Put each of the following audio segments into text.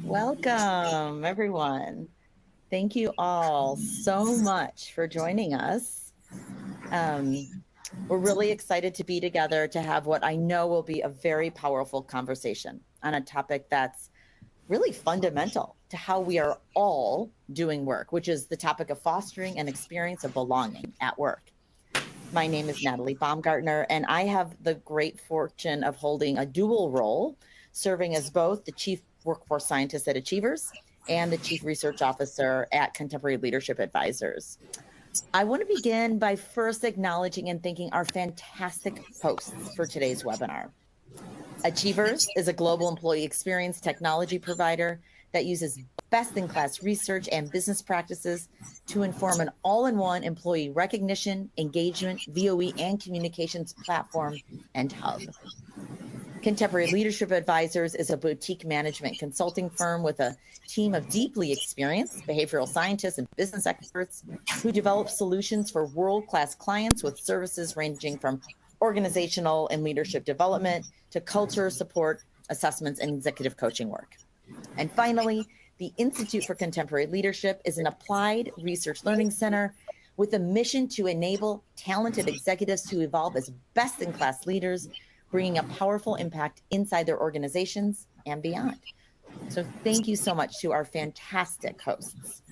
Welcome, everyone. Thank you all so much for joining us. Um, we're really excited to be together to have what I know will be a very powerful conversation on a topic that's really fundamental to how we are all doing work, which is the topic of fostering an experience of belonging at work. My name is Natalie Baumgartner, and I have the great fortune of holding a dual role, serving as both the Chief Workforce Scientist at Achievers and the Chief Research Officer at Contemporary Leadership Advisors. I want to begin by first acknowledging and thanking our fantastic hosts for today's webinar. Achievers is a global employee experience technology provider that uses best-in-class research and business practices to inform an all-in-one employee recognition, engagement, VOE, and communications platform and hub. Contemporary Leadership Advisors is a boutique management consulting firm with a team of deeply experienced behavioral scientists and business experts who develop solutions for world-class clients with services ranging from organizational and leadership development to culture support, assessments, and executive coaching work. And finally, the Institute for Contemporary Leadership is an applied research learning center with a mission to enable talented executives to evolve as best-in-class leaders, bringing a powerful impact inside their organizations and beyond. So thank you so much to our fantastic hosts.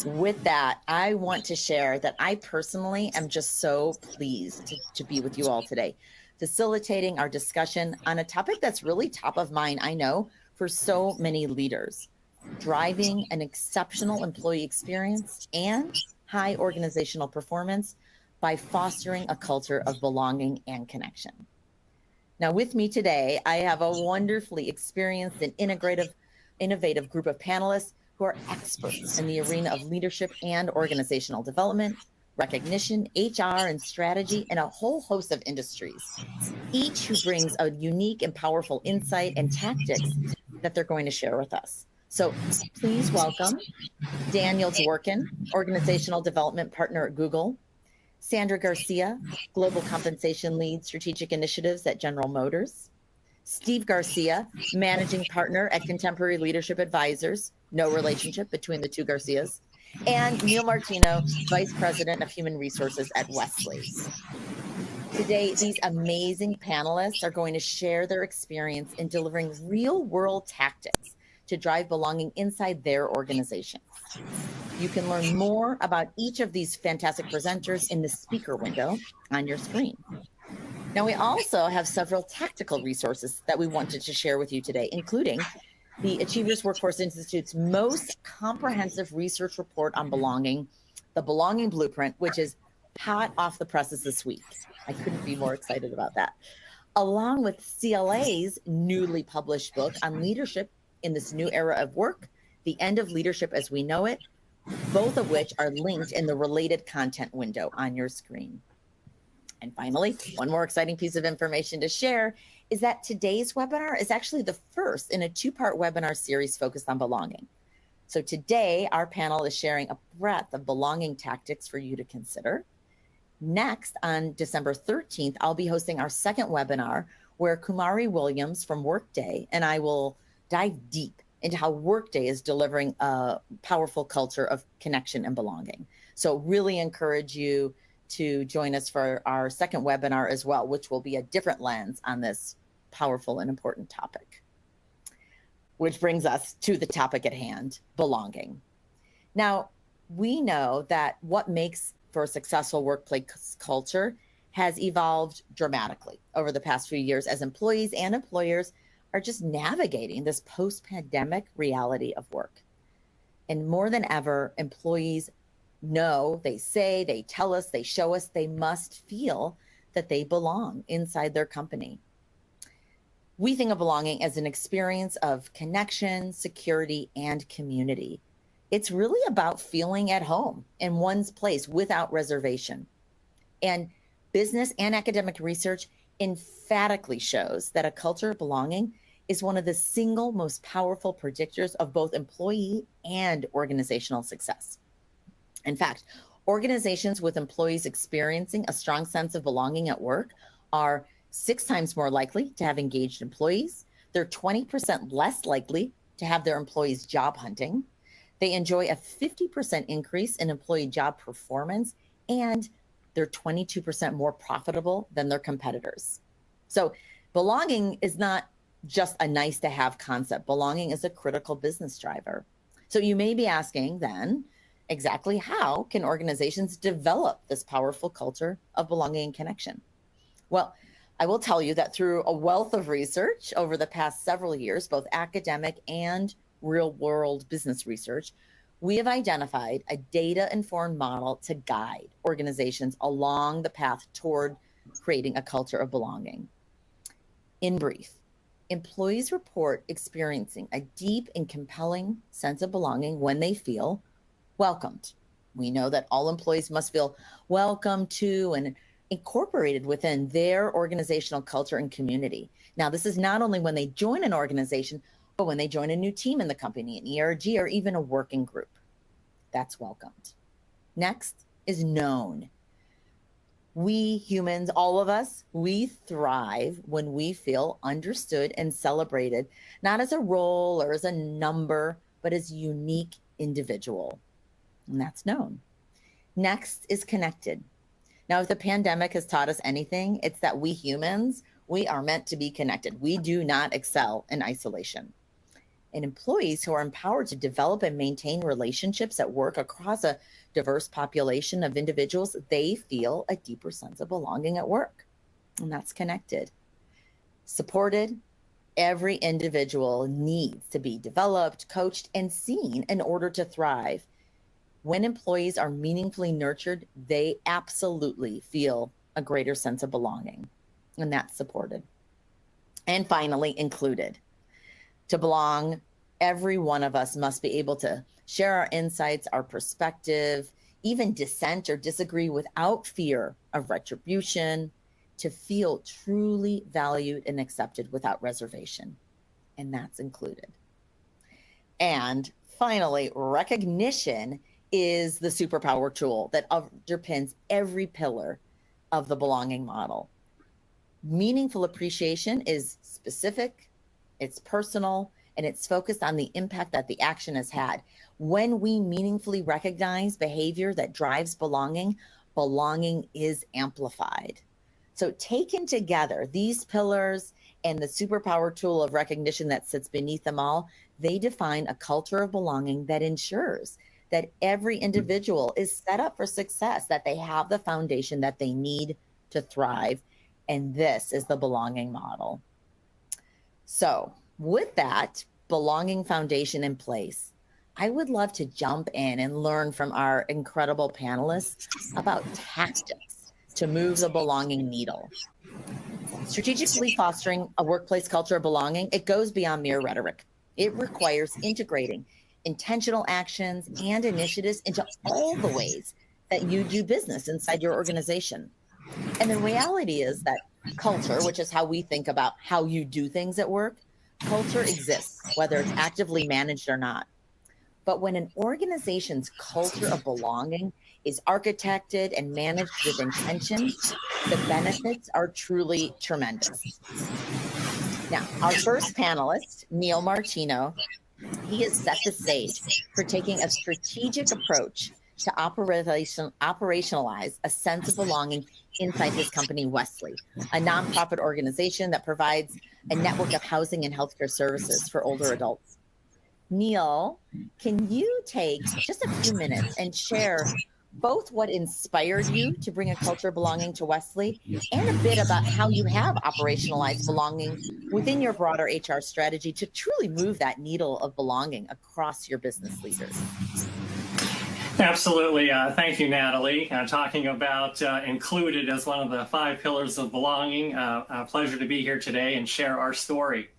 With that, I want to share that I personally am just so pleased to be with you all today, facilitating our discussion on a topic that's really top of mind, I know, for so many leaders: driving an exceptional employee experience and high organizational performance by fostering a culture of belonging and connection. Now, with me today, I have a wonderfully experienced and innovative group of panelists who are experts in the arena of leadership and organizational development, recognition, HR, and strategy, and a whole host of industries, each who brings a unique and powerful insight and tactics that they're going to share with us. So please welcome Daniel Dworkin, Organizational Development Partner at Google; Sandra Garcia, Global Compensation Lead, Strategic Initiatives at General Motors; Steve Garcia, Managing Partner at Contemporary Leadership Advisors, no relationship between the two Garcias; and Neil Martino, Vice President of Human Resources at Wesley. Today, these amazing panelists are going to share their experience in delivering real-world tactics to drive belonging inside their organizations. You can learn more about each of these fantastic presenters in the speaker window on your screen. Now, we also have several tactical resources that we wanted to share with you today, including the Achievers Workforce Institute's most comprehensive research report on belonging, the Belonging Blueprint, which is hot off the presses this week. I couldn't be more excited about that. Along with CLA's newly published book on leadership in this new era of work, The End of Leadership as We Know It, both of which are linked in the related content window on your screen. And finally, one more exciting piece of information to share is that today's webinar is actually the first in a two-part webinar series focused on belonging. So today, our panel is sharing a breadth of belonging tactics for you to consider. Next, on December 13th, I'll be hosting our second webinar where Kumari Williams from Workday and I will dive deep into how Workday is delivering a powerful culture of connection and belonging. So really encourage you to join us for our second webinar as well, which will be a different lens on this powerful and important topic. Which brings us to the topic at hand, belonging. Now, we know that what makes for a successful workplace culture has evolved dramatically over the past few years as employees and employers are just navigating this post-pandemic reality of work. And more than ever, employees know, they say, they tell us, they show us, they must feel that they belong inside their company. We think of belonging as an experience of connection, security, and community. It's really about feeling at home in one's place without reservation. And business and academic research emphatically shows that a culture of belonging is one of the single most powerful predictors of both employee and organizational success. In fact, organizations with employees experiencing a strong sense of belonging at work are 6 times more likely to have engaged employees. They're 20% less likely to have their employees job hunting. They enjoy a 50% increase in employee job performance, and they're 22% more profitable than their competitors. So belonging is not just a nice to have concept. Belonging is a critical business driver. So you may be asking then, exactly how can organizations develop this powerful culture of belonging and connection? Well, I will tell you that through a wealth of research over the past several years, both academic and real world business research, we have identified a data-informed model to guide organizations along the path toward creating a culture of belonging. In brief, employees report experiencing a deep and compelling sense of belonging when they feel welcomed. We know that all employees must feel welcome to and incorporated within their organizational culture and community. Now, this is not only when they join an organization, but when they join a new team in the company, an ERG, or even a working group. That's welcomed. Next is known. We humans, all of us, we thrive when we feel understood and celebrated, not as a role or as a number, but as a unique individual. And that's known. Next is connected. Now, if the pandemic has taught us anything, it's that we humans, we are meant to be connected. We do not excel in isolation. And employees who are empowered to develop and maintain relationships at work across a diverse population of individuals, they feel a deeper sense of belonging at work. And that's connected. Supported, every individual needs to be developed, coached, and seen in order to thrive. When employees are meaningfully nurtured, they absolutely feel a greater sense of belonging, and that's supported. And finally, included. To belong, every one of us must be able to share our insights, our perspective, even dissent or disagree without fear of retribution, to feel truly valued and accepted without reservation, and that's included. And finally, recognition is the superpower tool that underpins every pillar of the belonging model. Meaningful appreciation is specific, it's personal, and it's focused on the impact that the action has had. When we meaningfully recognize behavior that drives belonging, belonging is amplified. So taken together, these pillars and the superpower tool of recognition that sits beneath them all, they define a culture of belonging that ensures that every individual is set up for success, that they have the foundation that they need to thrive. And this is the belonging model. So with that belonging foundation in place, I would love to jump in and learn from our incredible panelists about tactics to move the belonging needle. Strategically fostering a workplace culture of belonging, it goes beyond mere rhetoric. It requires integrating intentional actions and initiatives into all the ways that you do business inside your organization. And the reality is that culture, which is how we think about how you do things at work, culture exists, whether it's actively managed or not. But when an organization's culture of belonging is architected and managed with intention, the benefits are truly tremendous. Now, our first panelist, Neil Martino, he has set the stage for taking a strategic approach to operationalize a sense of belonging inside his company, Wesley, a nonprofit organization that provides a network of housing and healthcare services for older adults. Neil, can you take just a few minutes and share both what inspired you to bring a culture of belonging to Wesley and a bit about how you have operationalized belonging within your broader HR strategy to truly move that needle of belonging across your business leaders? Absolutely. Thank you, Natalie. Talking about included as one of the 5 pillars of belonging. A pleasure to be here today and share our story.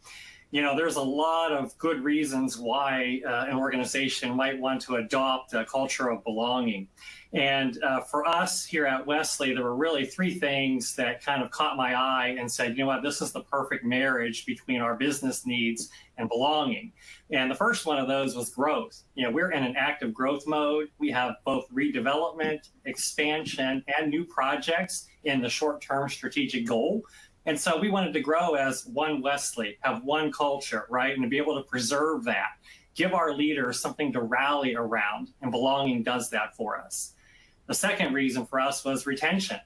You know, there's a lot of good reasons why an organization might want to adopt a culture of belonging. And for us here at Wesley, there were really 3 things that kind of caught my eye and said, you know what, this is the perfect marriage between our business needs and belonging. And the first one of those was growth. You know, we're in an active growth mode. We have both redevelopment, expansion, and new projects in the short-term strategic goal. And so we wanted to grow as one Wesley, have one culture, right? And to be able to preserve that, give our leaders something to rally around, and belonging does that for us. The second reason for us was retention.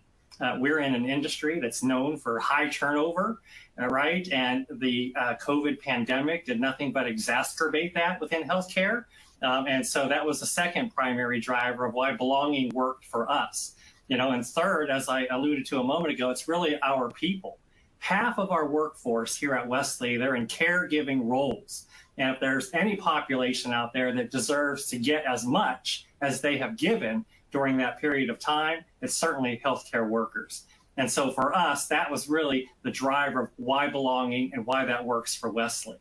We're in an industry that's known for high turnover, right? And the COVID pandemic did nothing but exacerbate that within healthcare. And so that was the second primary driver of why belonging worked for us. And third, as I alluded to a moment ago, it's really our people. Half of our workforce here at Wesley, they're in caregiving roles. And if there's any population out there that deserves to get as much as they have given during that period of time, it's certainly healthcare workers. And so for us, that was really the driver of why belonging and why that works for Wesley.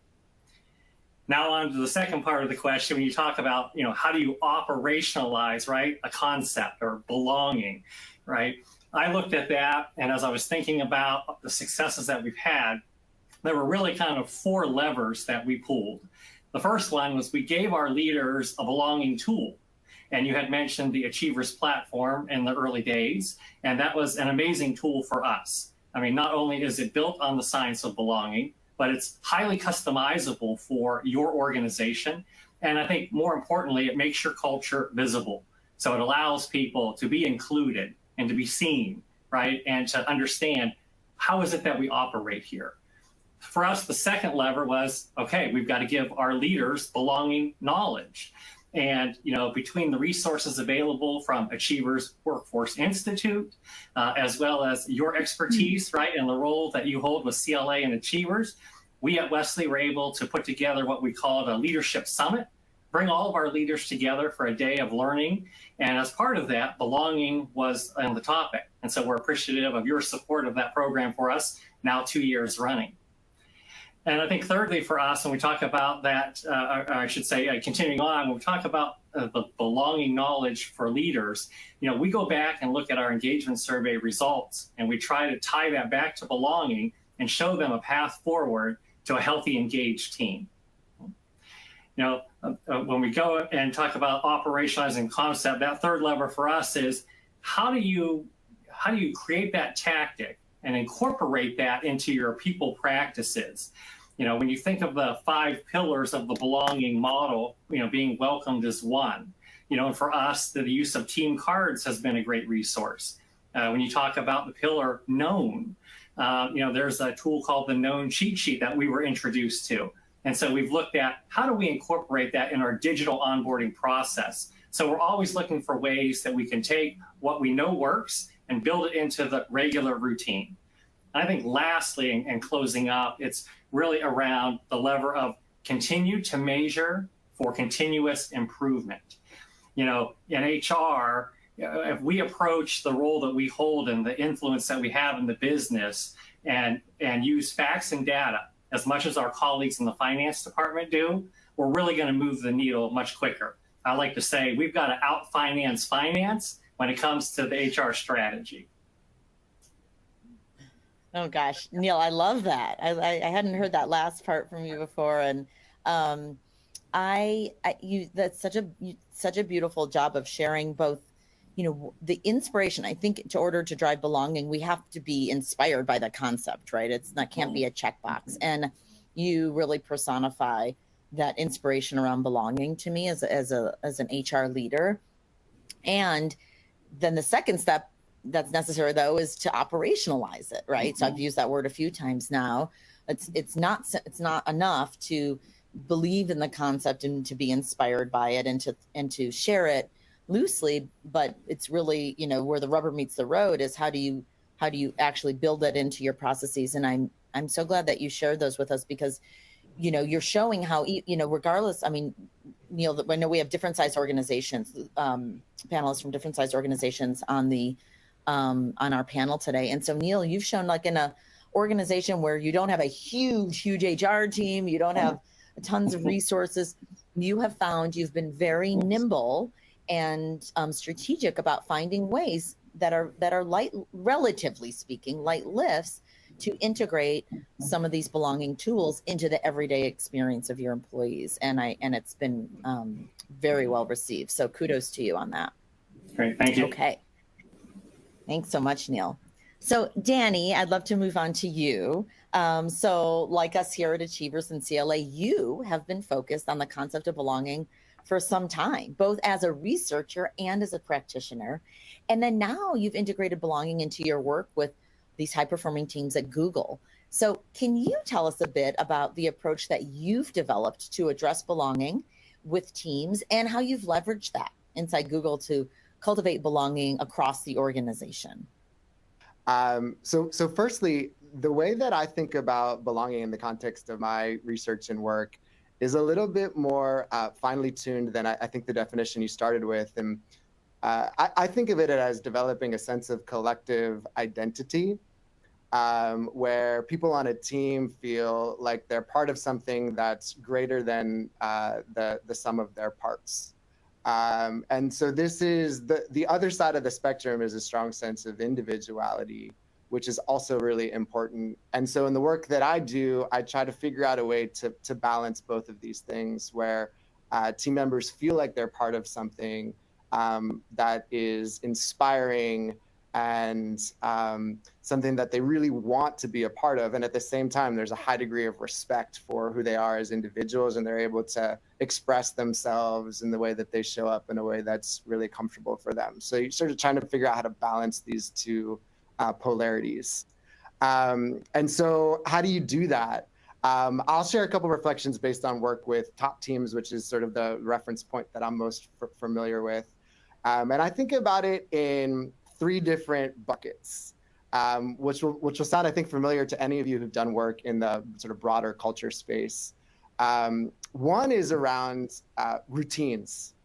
Now on to the second part of the question, when you talk about, how do you operationalize, right, a concept or belonging, right? I looked at that, and as I was thinking about the successes that we've had, there were really kind of 4 levers that we pulled. The first one was we gave our leaders a belonging tool. And you had mentioned the Achievers platform in the early days, and that was an amazing tool for us. I mean, not only is it built on the science of belonging, but it's highly customizable for your organization. And I think more importantly, it makes your culture visible. So it allows people to be included and to be seen, right? And to understand, how is it that we operate here? For us, the second lever was, okay, we've got to give our leaders belonging knowledge. And, between the resources available from Achievers Workforce Institute, as well as your expertise, right, and the role that you hold with CLA and Achievers, we at Wesley were able to put together what we called a leadership summit, bring all of our leaders together for a day of learning. And as part of that, belonging was on the topic. And so we're appreciative of your support of that program for us, now 2 years running. And I think thirdly for us, when we talk about that, I should say, continuing on, when we talk about the belonging knowledge for leaders, we go back and look at our engagement survey results, and we try to tie that back to belonging and show them a path forward to a healthy, engaged team. When we go and talk about operationalizing concept, that third lever for us is how do you create that tactic and incorporate that into your people practices? When you think of the 5 pillars of the belonging model, being welcomed as one, and for us, the use of team cards has been a great resource. When you talk about the pillar known, there's a tool called the Known cheat sheet that we were introduced to. And so we've looked at how do we incorporate that in our digital onboarding process. So we're always looking for ways that we can take what we know works and build it into the regular routine. I think lastly, and closing up, it's really around the lever of continue to measure for continuous improvement. In HR, if we approach the role that we hold and the influence that we have in the business and use facts and data as much as our colleagues in the finance department do, we're really going to move the needle much quicker. I like to say we've got to out-finance finance when it comes to the HR strategy. Oh gosh, Neil, I love that. I hadn't heard that last part from you before, and that's such a beautiful job of sharing both, the inspiration. I think in order to drive belonging, we have to be inspired by the concept, right? Can't be a checkbox, and you really personify that inspiration around belonging to me as an HR leader. And then the second step that's necessary, though, is to operationalize it, right? So I've used that word a few times now. It's not enough to believe in the concept and to be inspired by it and to share it loosely, but it's really, where the rubber meets the road is how do you actually build that into your processes. And I'm so glad that you shared those with us, because you're showing how, regardless, I mean, Neil, I know we have different size organizations, panelists from different size organizations on our panel today. And so, Neil, you've shown, like, in a organization where you don't have a huge HR team, you don't have tons of resources, you've been very nimble and strategic about finding ways that are light, relatively speaking, light lifts to integrate some of these belonging tools into the everyday experience of your employees. And it's been very well received. So kudos to you on that. Great, thank you. Okay. Thanks so much, Neil. So, Danny, I'd love to move on to you. So, like us here at Achievers and CLA, you have been focused on the concept of belonging for some time, both as a researcher and as a practitioner. And then now you've integrated belonging into your work with these high performing teams at Google. So, can you tell us a bit about the approach that you've developed to address belonging with teams and how you've leveraged that inside Google to cultivate belonging across the organization? So firstly, the way that I think about belonging in the context of my research and work is a little bit more finely tuned than I think the definition you started with. And I think of it as developing a sense of collective identity, where people on a team feel like they're part of something that's greater than the sum of their parts. And so this is the other side of the spectrum is a strong sense of individuality, which is also really important. And so in the work that I do, I try to figure out a way to balance both of these things where team members feel like they're part of something that is inspiring and something that they really want to be a part of. And at the same time, there's a high degree of respect for who they are as individuals, and they're able to express themselves in the way that they show up in a way that's really comfortable for them. So you're sort of trying to figure out how to balance these two polarities. And so how do you do that? I'll share a couple of reflections based on work with top teams, which is sort of the reference point that I'm most familiar with. And I think about it in three different buckets, which will sound, I think, familiar to any of you who've done work in the sort of broader culture space. One is around routines.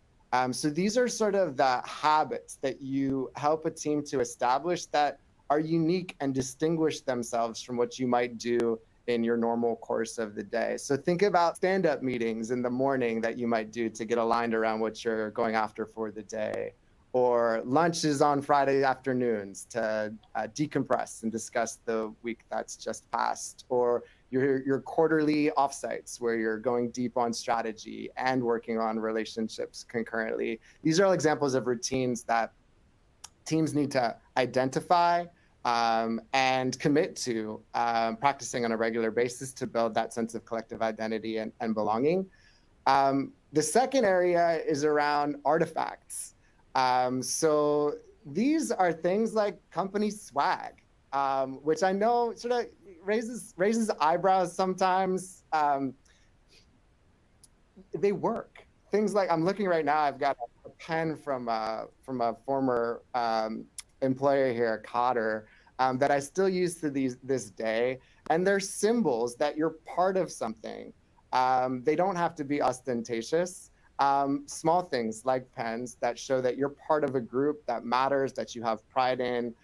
So these are sort of the habits that you help a team to establish that are unique and distinguish themselves from what you might do in your normal course of the day. So think about stand-up meetings in the morning that you might do to get aligned around what you're going after for the day, or lunches on Friday afternoons to decompress and discuss the week that's just passed, or your quarterly offsites where you're going deep on strategy and working on relationships concurrently. These are all examples of routines that teams need to identify and commit to practicing on a regular basis to build that sense of collective identity and belonging. The second area is around artifacts. So these are things like company swag, which I know sort of raises eyebrows sometimes. They work. Things like, I'm looking right now, I've got a pen from a former employer here at Cotter that I still use to this day. And they're symbols that you're part of something. They don't have to be ostentatious. Small things like pens that show that you're part of a group that matters, that you have pride in.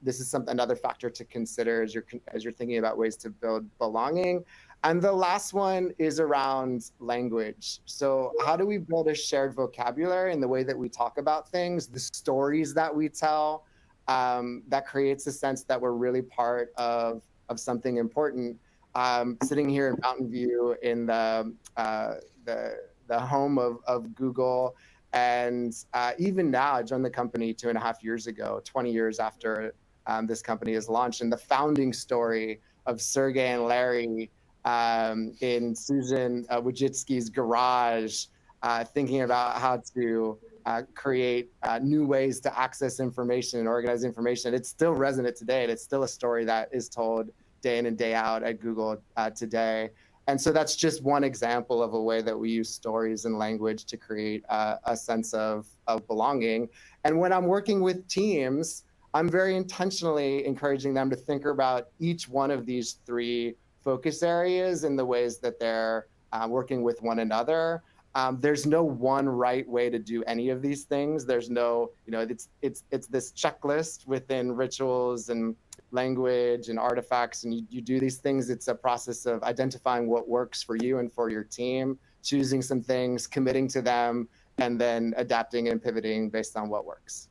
This is another factor to consider as you're thinking about ways to build belonging. And the last one is around language. So how do we build a shared vocabulary in the way that we talk about things, the stories that we tell, that creates a sense that we're really part of something important. Sitting here in Mountain View in the home of Google. And even now, I joined the company 2.5 years ago, 20 years after this company is launched. And the founding story of Sergey and Larry in Susan Wojcicki's garage, thinking about how to create new ways to access information and organize information. It's still resonant today, and it's still a story that is told day in and day out at Google today. And so that's just one example of a way that we use stories and language to create a sense of belonging. And when I'm working with teams, I'm very intentionally encouraging them to think about each one of these three focus areas in the ways that they're working with one another. There's no one right way to do any of these things. There's no, it's this checklist within rituals and language and artifacts, and you do these things. It's a process of identifying what works for you and for your team, choosing some things, committing to them, and then adapting and pivoting based on what works.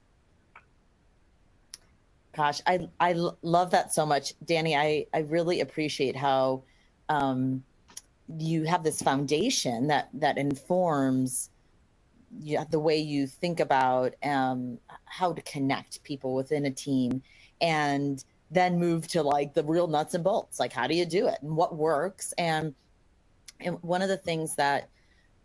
Gosh, I love that so much. Danny, I really appreciate how you have this foundation that informs the way you think about how to connect people within a team and then move to like the real nuts and bolts. Like, how do you do it and what works? And one of the things that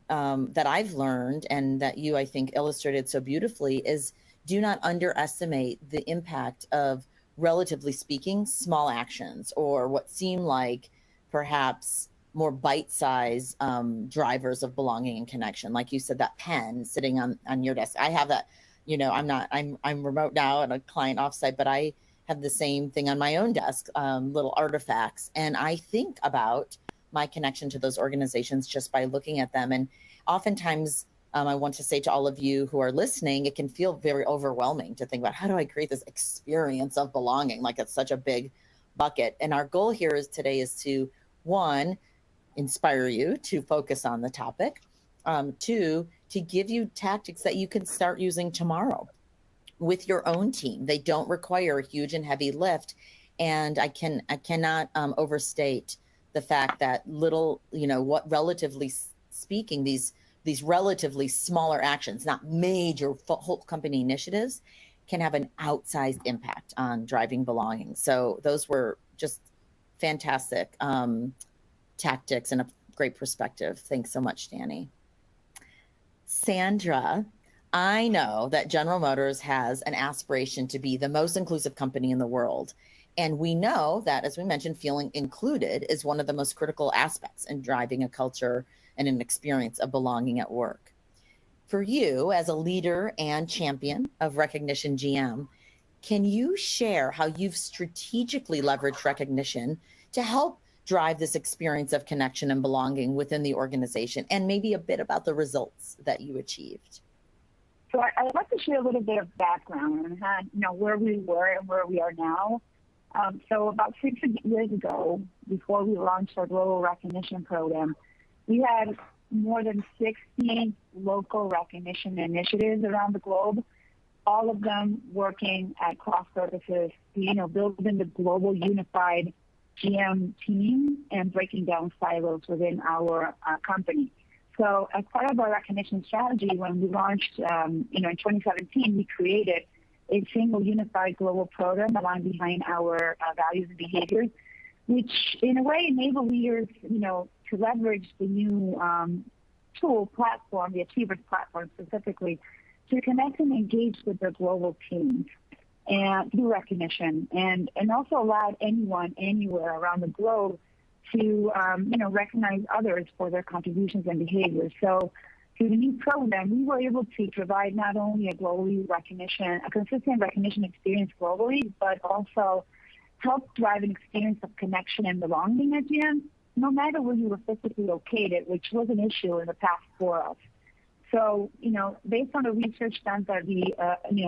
I've learned, and that you, I think, illustrated so beautifully, is do not underestimate the impact of, relatively speaking, small actions, or what seem like perhaps more bite-sized drivers of belonging and connection. Like you said, that pen sitting on your desk. I have that, I'm remote now and a client offsite, but I have the same thing on my own desk, little artifacts. And I think about my connection to those organizations just by looking at them. And oftentimes, I want to say to all of you who are listening, it can feel very overwhelming to think about, how do I create this experience of belonging? Like, it's such a big bucket. And our goal here today is to, one, inspire you to focus on the topic. Two, to give you tactics that you can start using tomorrow with your own team. They don't require a huge and heavy lift. And I cannot overstate the fact that what relatively speaking, these relatively smaller actions, not major whole company initiatives, can have an outsized impact on driving belonging. So those were just fantastic tactics and a great perspective. Thanks so much, Danny. Sandra, I know that General Motors has an aspiration to be the most inclusive company in the world. And we know that, as we mentioned, feeling included is one of the most critical aspects in driving a culture and an experience of belonging at work. For you, as a leader and champion of Recognition GM, can you share how you've strategically leveraged recognition to help drive this experience of connection and belonging within the organization, and maybe a bit about the results that you achieved? So I'd like to share a little bit of background on how, where we were and where we are now. So about 6 years ago, before we launched our Global Recognition Program, we had more than 60 local recognition initiatives around the globe, all of them working at cross purposes, building the global unified GM team and breaking down silos within our company. So as part of our recognition strategy, when we launched, in 2017, we created a single unified global program aligned behind our values and behaviors, which in a way enable leaders, to leverage the new tool platform, the Achievers platform specifically, to connect and engage with their global teams and through recognition, and also allowed anyone, anywhere around the globe to, recognize others for their contributions and behaviors. So through the new program, we were able to provide not only a consistent recognition experience globally, but also help drive an experience of connection and belonging at GM, no matter where you were physically located, which was an issue in the past for us. So, based on the research done by the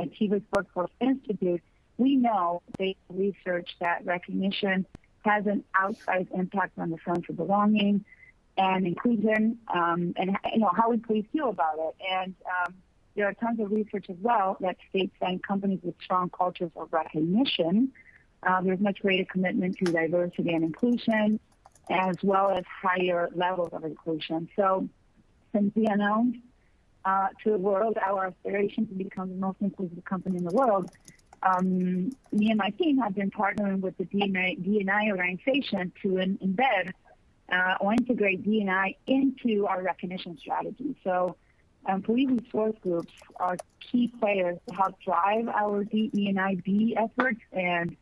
Achievers Workforce Institute, we know, based on research, that recognition has an outsized impact on the sense of belonging and inclusion, and how employees feel about it. And there are tons of research as well that states that in companies with strong cultures of recognition, there's much greater commitment to diversity and inclusion, as well as higher levels of inclusion. So since we announced to the world our aspiration to become the most inclusive company in the world, me and my team have been partnering with the D&I organization to embed or integrate D&I into our recognition strategy. So employee resource groups are key players to help drive our DE&I efforts and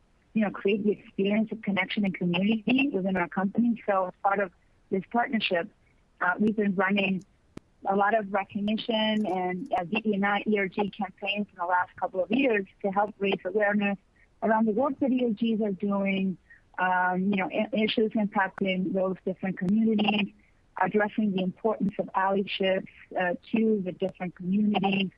create the experience of connection and community within our company. So as part of this partnership, we've been running a lot of recognition and DE&I ERG campaigns in the last couple of years to help raise awareness around the work that ERGs are doing, issues impacting those different communities, addressing the importance of allyships to the different communities,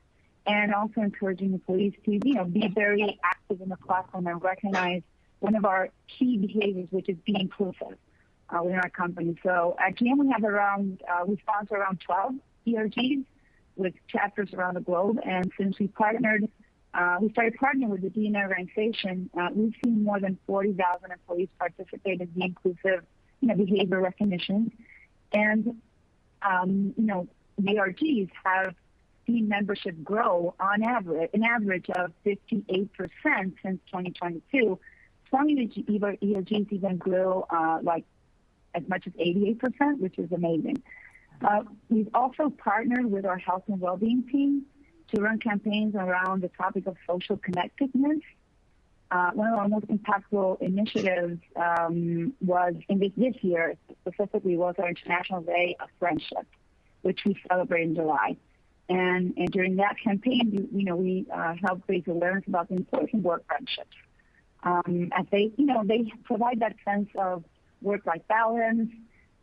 and also encouraging employees to, be very active in the platform and recognize one of our key behaviors, which is being inclusive within our company. So at GM, we sponsor around 12 ERGs with chapters around the globe. And since we started partnering with the D&I organization, we've seen more than 40,000 employees participate in the inclusive, behavior recognition. And, the ERGs have seen membership grow on average, an average of 58% since 2022. Some ELGs even grew like as much as 88%, which is amazing. We've also partnered with our health and well-being team to run campaigns around the topic of social connectedness. One of our most impactful initiatives was this year specifically was our International Day of Friendship, which we celebrate in July. And during that campaign, we helped raise awareness about the importance of work friendships. As they provide that sense of work-life balance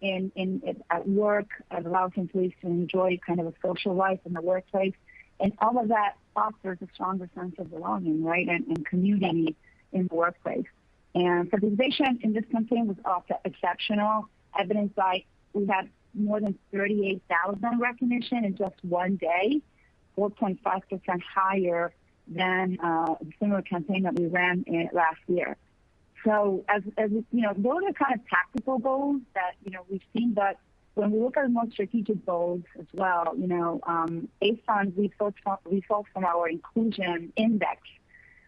at work. It allows employees to enjoy kind of a social life in the workplace. And all of that fosters a stronger sense of belonging, right, and community in the workplace. And participation in this campaign was also exceptional, evidenced by we had more than 38,000 recognition in just one day, 4.5% higher than a similar campaign that we ran last year. So as those are kind of tactical goals that, we've seen, but when we look at the more strategic goals as well, based on results from our inclusion index,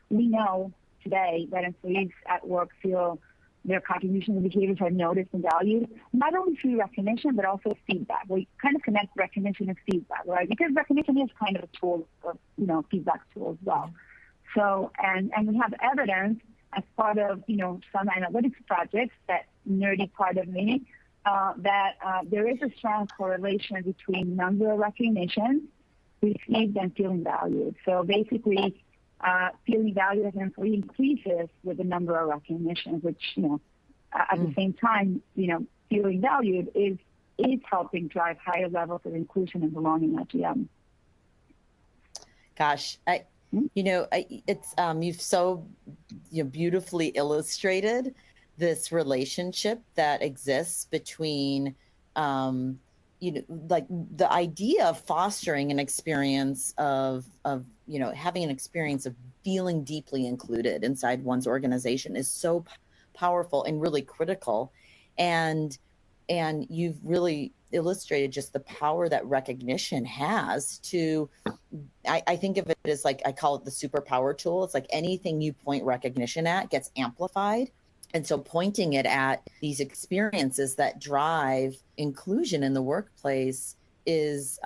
we know today that employees at work feel their contributions and behaviors are noticed and valued, not only through recognition, but also feedback. We kind of connect recognition and feedback, right? Because recognition is kind of a tool, feedback tool as well. So, and we have evidence as part of, some analytics projects, that nerdy part of me, that there is a strong correlation between number of recognition received and feeling valued. So basically, feeling valued as an employee increases with the number of recognitions, which, at the same time, feeling valued is helping drive higher levels of inclusion and belonging at GM. Gosh, it's you've so beautifully illustrated this relationship that exists between like the idea of fostering an experience of having an experience of feeling deeply included inside one's organization is so powerful and really critical. And you've really illustrated just the power that recognition has to, I think of it as like, I call it the superpower tool. It's like anything you point recognition at gets amplified. And so pointing it at these experiences that drive inclusion in the workplace is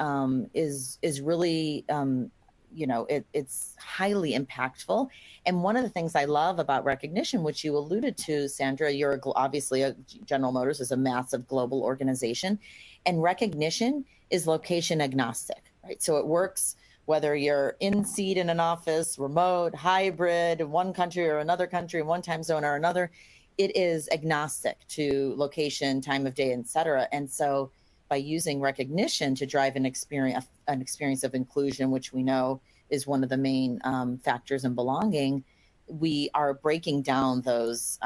really, it's highly impactful. And one of the things I love about recognition, which you alluded to, Sandra, you're obviously General Motors is a massive global organization, and recognition is location agnostic, right? So it works whether you're in seat in an office, remote, hybrid, in one country or another country, in one time zone or another. It is agnostic to location, time of day, et cetera. And so by using recognition to drive an experience of inclusion, which we know is one of the main factors in belonging, we are breaking down those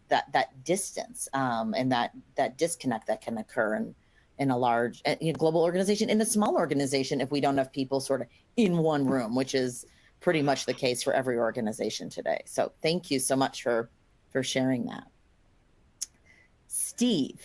that distance and that disconnect that can occur in a large global organization, in a small organization, if we don't have people sort of in one room, which is pretty much the case for every organization today. So thank you so much for sharing that. Steve,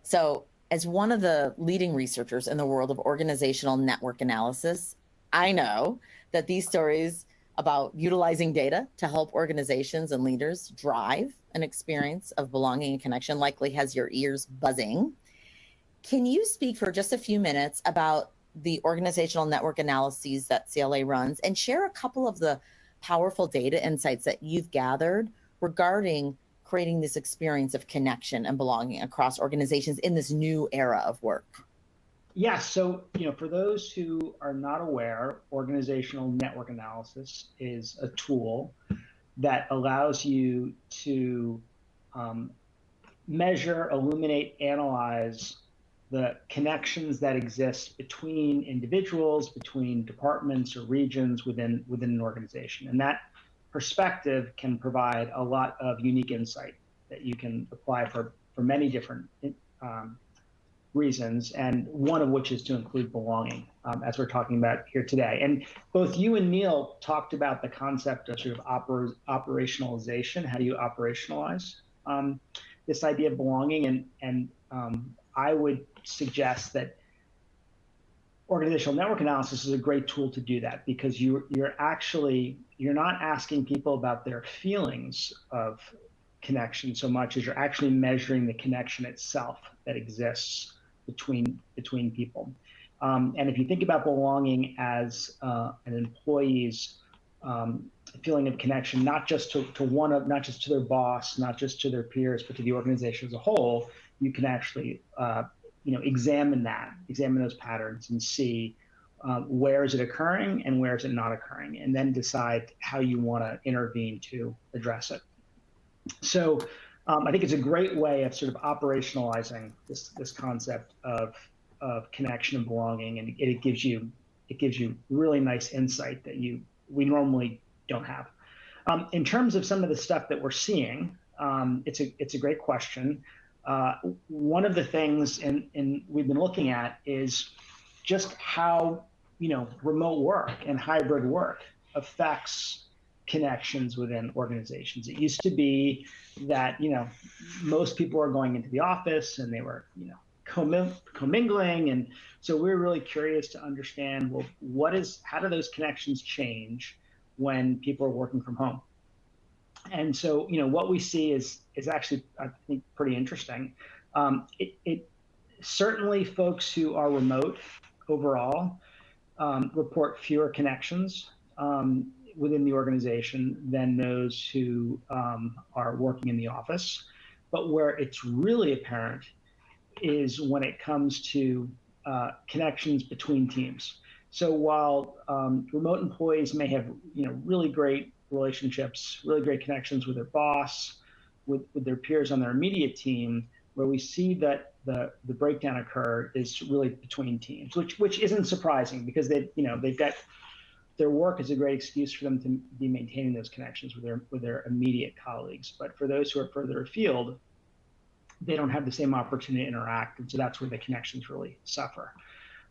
so as one of the leading researchers in the world of organizational network analysis, I know that these stories about utilizing data to help organizations and leaders drive an experience of belonging and connection likely has your ears buzzing. Can you speak for just a few minutes about the organizational network analyses that CLA runs and share a couple of the powerful data insights that you've gathered regarding creating this experience of connection and belonging across organizations in this new era of work? Yes. So, for those who are not aware, organizational network analysis is a tool that allows you to measure, illuminate, analyze the connections that exist between individuals, between departments or regions within an organization. And that perspective can provide a lot of unique insight that you can apply for many different reasons, and one of which is to include belonging, as we're talking about here today. And both you and Neil talked about the concept of sort of operationalization. How do you operationalize this idea of belonging? And I would suggest that organizational network analysis is a great tool to do that, because you're not asking people about their feelings of connection so much as you're actually measuring the connection itself that exists between people. And if you think about belonging as an employee's feeling of connection, not just to their boss, not just to their peers, but to the organization as a whole, you can actually examine those patterns and see where is it occurring and where is it not occurring, and then decide how you want to intervene to address it. So I think it's a great way of sort of operationalizing this concept of connection and belonging, and it gives you really nice insight that we normally don't have. In terms of some of the stuff that we're seeing, it's a great question. One of the things we've been looking at is just how remote work and hybrid work affects connections within organizations. It used to be that most people were going into the office and they were commingling, and so we're really curious to understand, well, how do those connections change when people are working from home? And so what we see is actually, I think, pretty interesting. It certainly, folks who are remote overall report fewer connections within the organization than those who are working in the office. But where it's really apparent is when it comes to connections between teams. So while remote employees may have really great relationships, really great connections with their boss, with their peers on their immediate team, where we see that the breakdown occur is really between teams, which isn't surprising, because they've got their work is a great excuse for them to be maintaining those connections with their immediate colleagues. But for those who are further afield, they don't have the same opportunity to interact, and so that's where the connections really suffer.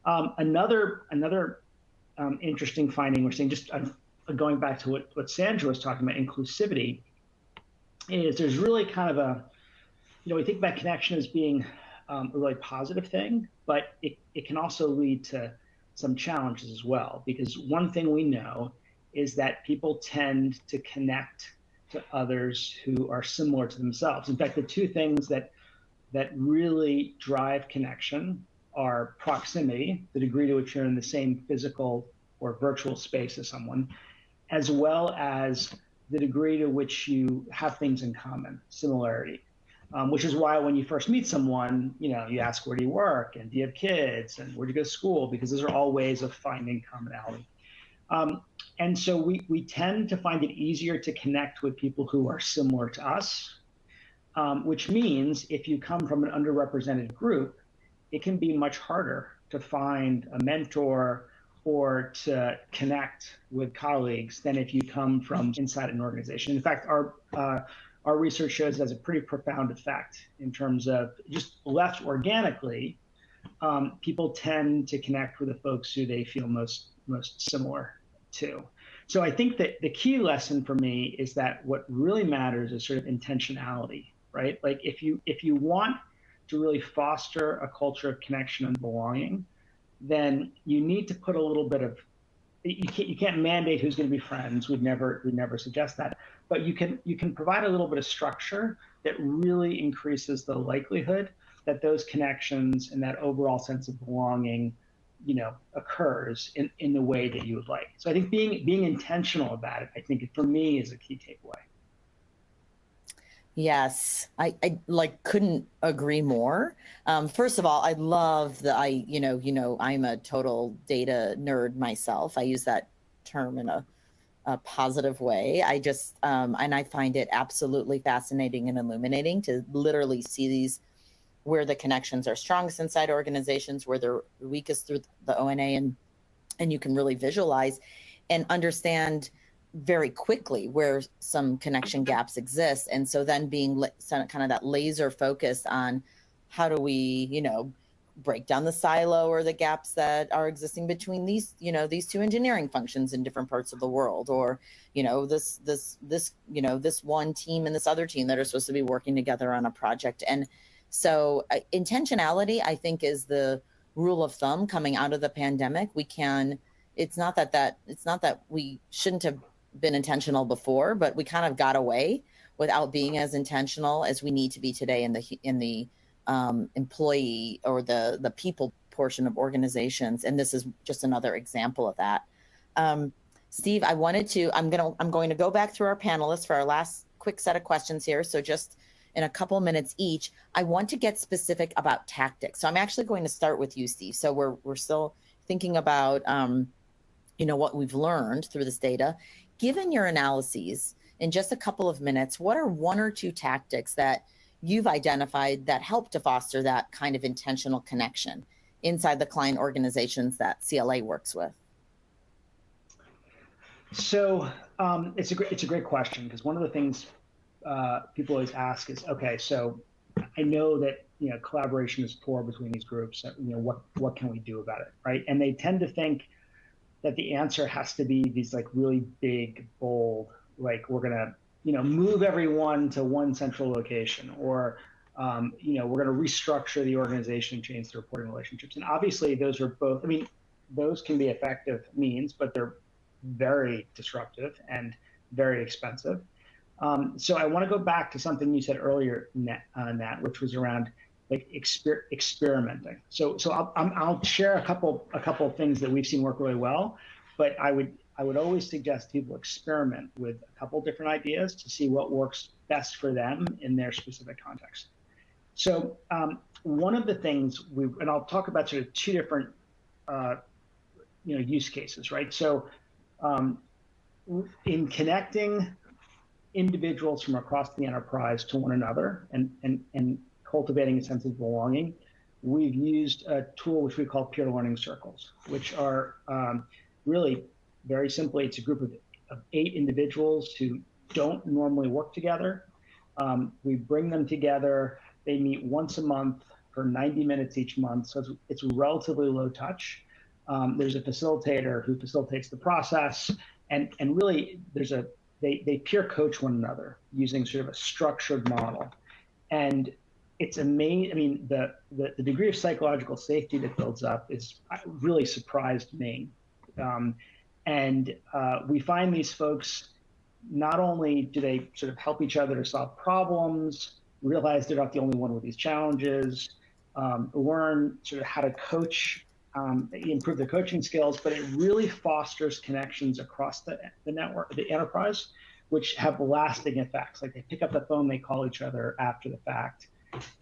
Another interesting finding we're seeing, just going back to what Sandra was talking about, inclusivity, is there's really kind of we think about connection as being a really positive thing, but it can also lead to some challenges as well, because one thing we know is that people tend to connect to others who are similar to themselves. In fact, the two things that really drive connection are proximity, the degree to which you're in the same physical or virtual space as someone, as well as the degree to which you have things in common, similarity. Which is why when you first meet someone, you ask, where do you work, and do you have kids, and where do you go to school, because those are all ways of finding commonality. And so we tend to find it easier to connect with people who are similar to us, which means if you come from an underrepresented group, it can be much harder to find a mentor or to connect with colleagues than if you come from inside an organization. In fact, our research shows it has a pretty profound effect in terms of just left organically, people tend to connect with the folks who they feel most similar to. So I think that the key lesson for me is that what really matters is sort of intentionality, right? Like if you want to really foster a culture of connection and belonging, then you need to put a little bit of, you can't mandate who's going to be friends. We'd never suggest that. But you can provide a little bit of structure that really increases the likelihood that those connections and that overall sense of belonging, occurs in the way that you would like. So I think being intentional about it, I think for me is a key takeaway. Yes, I couldn't agree more. First of all, I love I'm a total data nerd myself. I use that term in a positive way. I just and I find it absolutely fascinating and illuminating to literally see where the connections are strongest inside organizations, where they're weakest through the ONA, and you can really visualize and understand very quickly where some connection gaps exist. And so then being kind of that laser focus on how do we, break down the silo or the gaps that are existing between these two engineering functions in different parts of the world, or, this one team and this other team that are supposed to be working together on a project. And so intentionality, I think, is the rule of thumb coming out of the pandemic. It's not that we shouldn't have been intentional before, but we kind of got away without being as intentional as we need to be today in the employee or the people portion of organizations. And this is just another example of that. Steve, I'm going to go back through our panelists for our last quick set of questions here. So just in a couple minutes each, I want to get specific about tactics. So I'm actually going to start with you, Steve. So we're still thinking about, what we've learned through this data. Given your analyses, in just a couple of minutes, what are one or two tactics that you've identified that help to foster that kind of intentional connection inside the client organizations that CLA works with? So it's a great question, because one of the things people always ask is, okay, so I know that collaboration is poor between these groups. What can we do about it, right? And they tend to think that the answer has to be these like really big, bold, like we're gonna move everyone to one central location, or we're gonna restructure the organization, change the reporting relationships. And obviously those are both. I mean, those can be effective means, but they're very disruptive and very expensive. So I want to go back to something you said earlier, Nat, which was around like experimenting. So I'll share a couple of things that we've seen work really well, but I would always suggest people experiment with a couple different ideas to see what works best for them in their specific context. So one of the things and I'll talk about sort of two different use cases, right? So in connecting individuals from across the enterprise to one another and cultivating a sense of belonging, we've used a tool which we call peer learning circles, which are really very simply, it's a group of 8 individuals who don't normally work together. We bring them together. They meet once a month for 90 minutes each month. So it's relatively low touch. There's a facilitator who facilitates the process, and really they peer coach one another using sort of a structured model. And it's amazing. I mean, the degree of psychological safety that builds up is really surprised me. And we find these folks, not only do they sort of help each other to solve problems, realize they're not the only one with these challenges, learn sort of how to coach, improve their coaching skills, but it really fosters connections across the network, the enterprise, which have lasting effects. Like they pick up the phone, they call each other after the fact.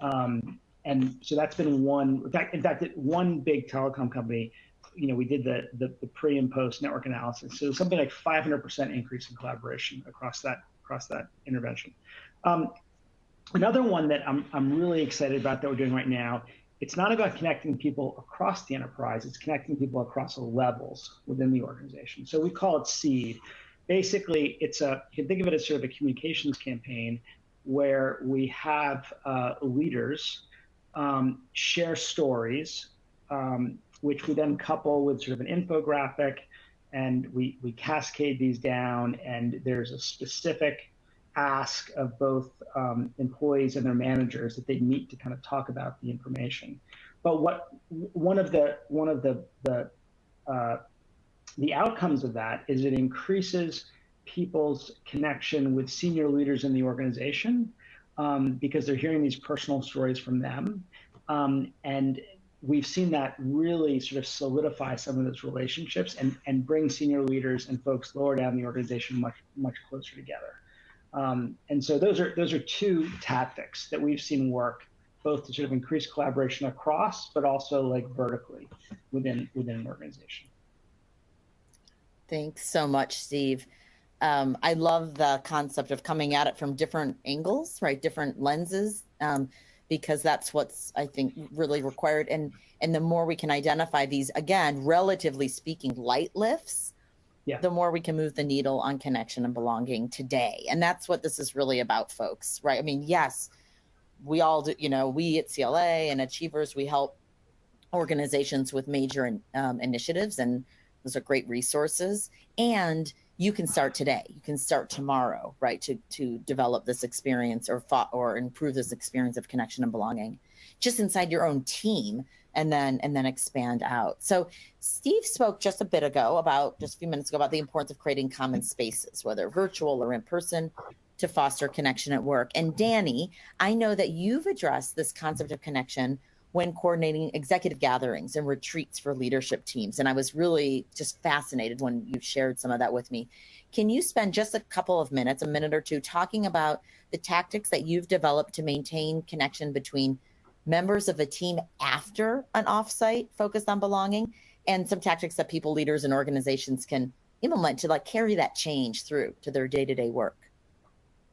And so that's been one. In fact, one big telecom company, we did the pre and post network analysis. So something like 500% increase in collaboration across that intervention. Another one that I'm really excited about that we're doing right now, it's not about connecting people across the enterprise, it's connecting people across levels within the organization. So we call it SEED. Basically, you can think of it as sort of a communications campaign where we have leaders share stories, which we then couple with sort of an infographic, and we cascade these down, and there's a specific ask of both employees and their managers that they meet to kind of talk about the information. But one of the outcomes of that is it increases people's connection with senior leaders in the organization because they're hearing these personal stories from them. And we've seen that really sort of solidify some of those relationships and bring senior leaders and folks lower down the organization much closer together. And so those are two tactics that we've seen work, both to sort of increase collaboration across, but also like vertically within an organization. Thanks so much, Steve. I love the concept of coming at it from different angles, right? Different lenses, because that's what's, I think, really required. And the more we can identify these, again, relatively speaking, light lifts, the more we can move the needle on connection and belonging today. And that's what this is really about, folks, right? I mean, yes, we all do, we at CLA and Achievers, we help organizations with major initiatives, and those are great resources. And you can start today. You can start tomorrow, right, to develop this experience or improve this experience of connection and belonging. Just inside your own team, and then expand out. So Steve spoke just a few minutes ago, about the importance of creating common spaces, whether virtual or in person, to foster connection at work. And Danny, I know that you've addressed this concept of connection when coordinating executive gatherings and retreats for leadership teams. And I was really just fascinated when you shared some of that with me. Can you spend just a couple of minutes, a minute or two, talking about the tactics that you've developed to maintain connection between members of a team after an offsite focused on belonging, and some tactics that people, leaders, and organizations can implement to carry that change through to their day-to-day work?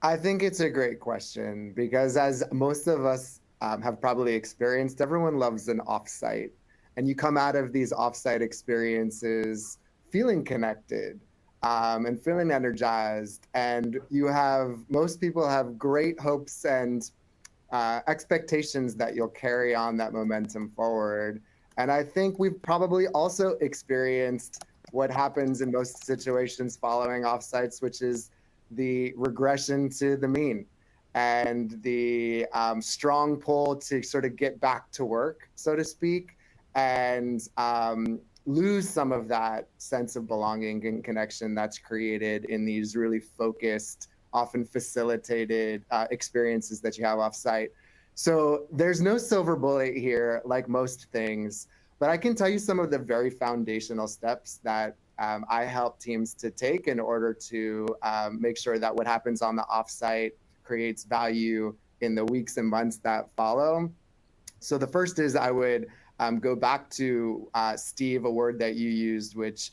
I think it's a great question, because as most of us have probably experienced, everyone loves an offsite, and you come out of these offsite experiences feeling connected and feeling energized, and most people have great hopes and expectations that you'll carry on that momentum forward. And I think we've probably also experienced what happens in most situations following offsites, which is the regression to the mean and the strong pull to sort of get back to work, so to speak, and lose some of that sense of belonging and connection that's created in these really focused, often facilitated experiences that you have offsite. So there's no silver bullet here, like most things, but I can tell you some of the very foundational steps that I help teams to take in order to make sure that what happens on the offsite creates value in the weeks and months that follow. So the first is I would go back to Steve, a word that you used, which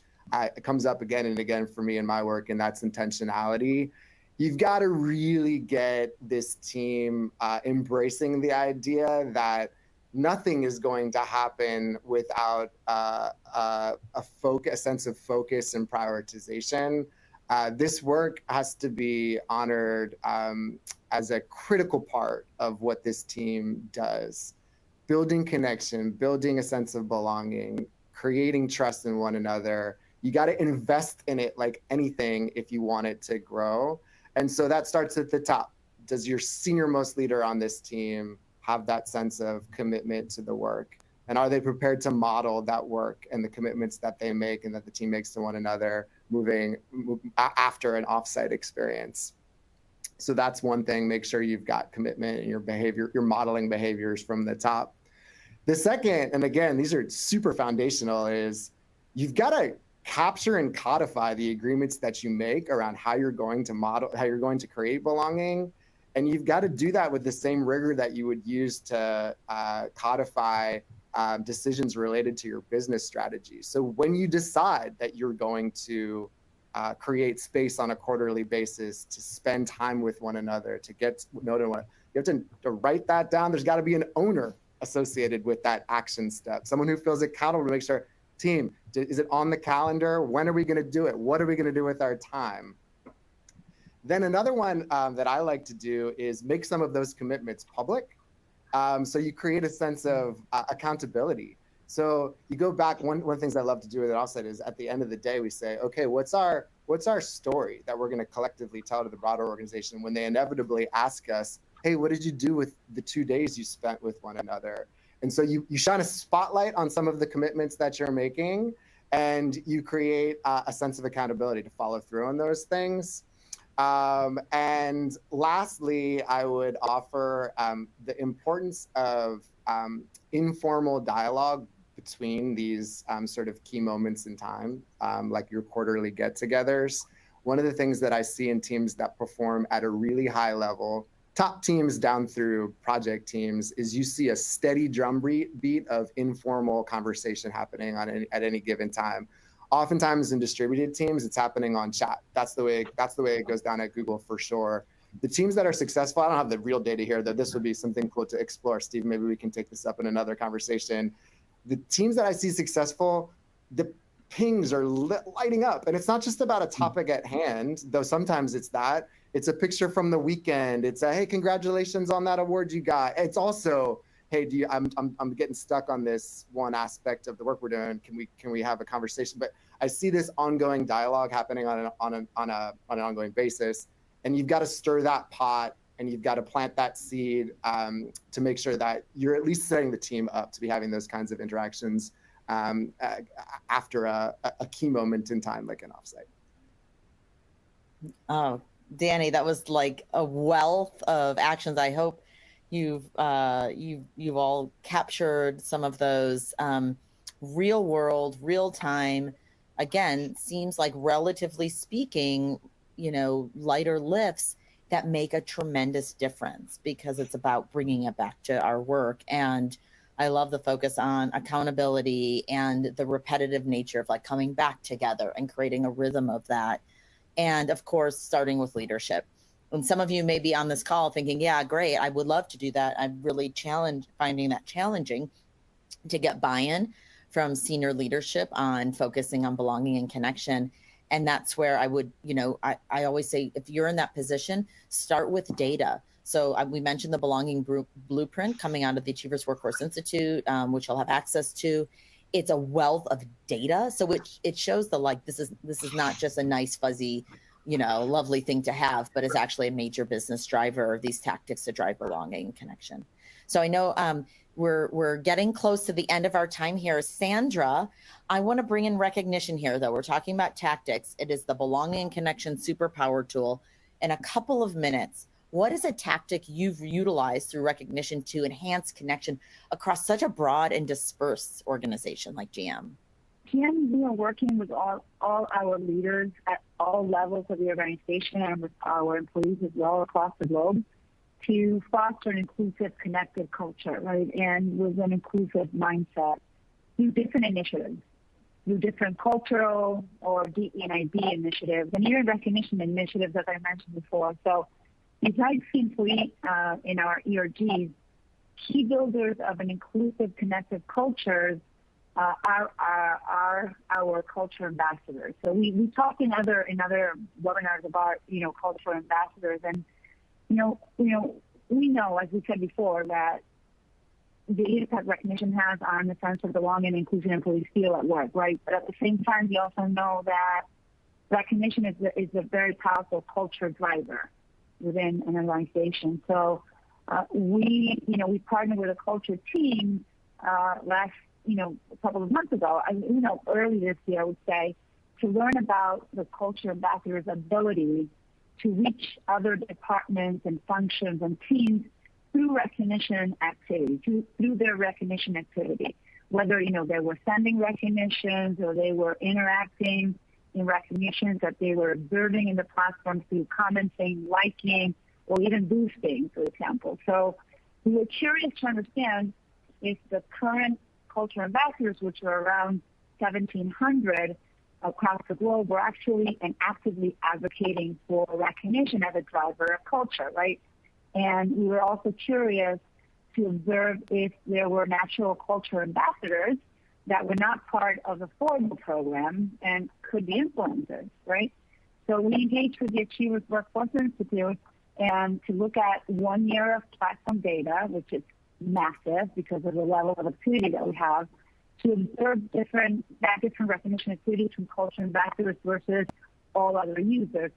comes up again and again for me in my work, and that's intentionality. You've got to really get this team embracing the idea that nothing is going to happen without a sense of focus and prioritization. This work has to be honored as a critical part of what this team does. Building connection, building a sense of belonging, creating trust in one another. You got to invest in it like anything if you want it to grow. And so that starts at the top. Does your senior most leader on this team have that sense of commitment to the work? And are they prepared to model that work and the commitments that they make and that the team makes to one another after an offsite experience? So that's one thing. Make sure you've got commitment in your behavior, your modeling behaviors from the top. The second, and again, these are super foundational, is you've got to capture and codify the agreements that you make around how you're going to model, how you're going to create belonging. And you've got to do that with the same rigor that you would use to codify decisions related to your business strategy. So when you decide that you're going to create space on a quarterly basis, to spend time with one another, to get to know one, you have to write that down. There's got to be an owner associated with that action step, someone who feels accountable to make sure, team, is it on the calendar? When are we going to do it? What are we going to do with our time? Then another one that I like to do is make some of those commitments public. So you create a sense of accountability. So you go back, one of the things I love to do with it also is at the end of the day, we say, okay, what's our story that we're going to collectively tell to the broader organization when they inevitably ask us, hey, what did you do with the 2 days you spent with one another? And so you shine a spotlight on some of the commitments that you're making, and you create a sense of accountability to follow through on those things. And lastly, I would offer the importance of informal dialogue between these sort of key moments in time, like your quarterly get-togethers. One of the things that I see in teams that perform at a really high level, top teams down through project teams, is you see a steady drumbeat of informal conversation happening at any given time. Oftentimes in distributed teams, it's happening on chat. That's the way it goes down at Google for sure. The teams that are successful, I don't have the real data here, though this would be something cool to explore. Steve, maybe we can take this up in another conversation. The teams that I see successful, the pings are lighting up. And it's not just about a topic at hand, though sometimes it's that. It's a picture from the weekend. It's a, hey, congratulations on that award you got. It's also, hey, I'm getting stuck on this one aspect of the work we're doing. Can we have a conversation? But I see this ongoing dialogue happening on an ongoing basis, and you've got to stir that pot and you've got to plant that seed to make sure that you're at least setting the team up to be having those kinds of interactions after a key moment in time, like an offsite. Oh, Danny, that was like a wealth of actions. I hope you've all captured some of those real world, real time. Again, seems like, relatively speaking, lighter lifts that make a tremendous difference, because it's about bringing it back to our work. And I love the focus on accountability and the repetitive nature of like coming back together and creating a rhythm of that. And of course, starting with leadership. And some of you may be on this call thinking, yeah, great, I would love to do that. I'm really finding that challenging to get buy-in from senior leadership on focusing on belonging and connection. And that's where I would, I always say, if you're in that position, start with data. So we mentioned the belonging blueprint coming out of the Achievers Workforce Institute, which you'll have access to. It's a wealth of data. So it shows this is not just a nice, fuzzy, lovely thing to have, but it's actually a major business driver, these tactics to drive belonging and connection. So I know we're getting close to the end of our time here. Sandra, I want to bring in recognition here, though. We're talking about tactics. It is the belonging and connection superpower tool. In a couple of minutes, what is a tactic you've utilized through recognition to enhance connection across such a broad and dispersed organization like GM? GM, we are working with all our leaders at all levels of the organization and with our employees as well across the globe to foster an inclusive, connected culture, right? And with an inclusive mindset through different initiatives, through different cultural or DE&IB initiatives, and even recognition initiatives, as I mentioned before. So besides the employee in our ERGs, key builders of an inclusive, connected culture are our culture ambassadors. So we talked in other webinars about culture ambassadors, and we know, as we said before, that the impact recognition has on the sense of belonging and inclusion employees feel at work, right? But at the same time, we also know that recognition is a very powerful culture driver within an organization. So we partnered with a culture team last, a couple of months ago, early this year, I would say, to learn about the culture ambassador's ability to reach other departments and functions and teams through recognition activity, through their recognition activity, whether, they were sending recognitions or they were interacting in recognitions that they were observing in the platform through commenting, liking, or even boosting, for example. So we were curious to understand if the current culture ambassadors, which are around 1,700 across the globe, were actually and actively advocating for recognition as a driver of culture, right? And we were also curious to observe if there were natural culture ambassadors that were not part of a formal program and could be influencers, right? So we engaged with the Achievers Workforce Institute and to look at 1 year of platform data, which is massive because of the level of activity that we have, to observe different recognition activities from culture ambassadors versus all other users.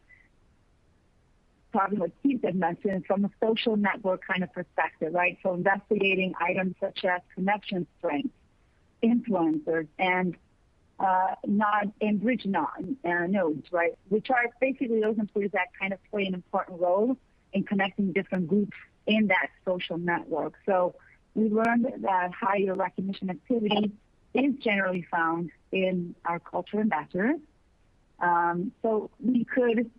Talking what Steve had mentioned from a social network kind of perspective, right? So investigating items such as connection strength, influencers, and bridge nodes, right? Which are basically those employees that kind of play an important role in connecting different groups in that social network. So we learned that higher recognition activity is generally found in our culture ambassadors. So we could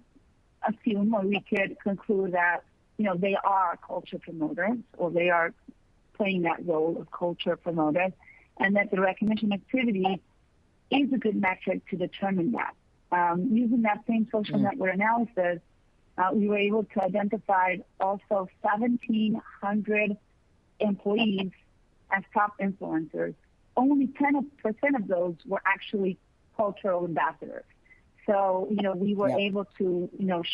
assume, or we could conclude that, they are culture promoters, or they are playing that role of culture promoters, and that the recognition activity is a good metric to determine that. Using that same social network analysis, we were able to identify also 1,700 employees as top influencers. Only 10% of those were actually cultural ambassadors. So, we were able to,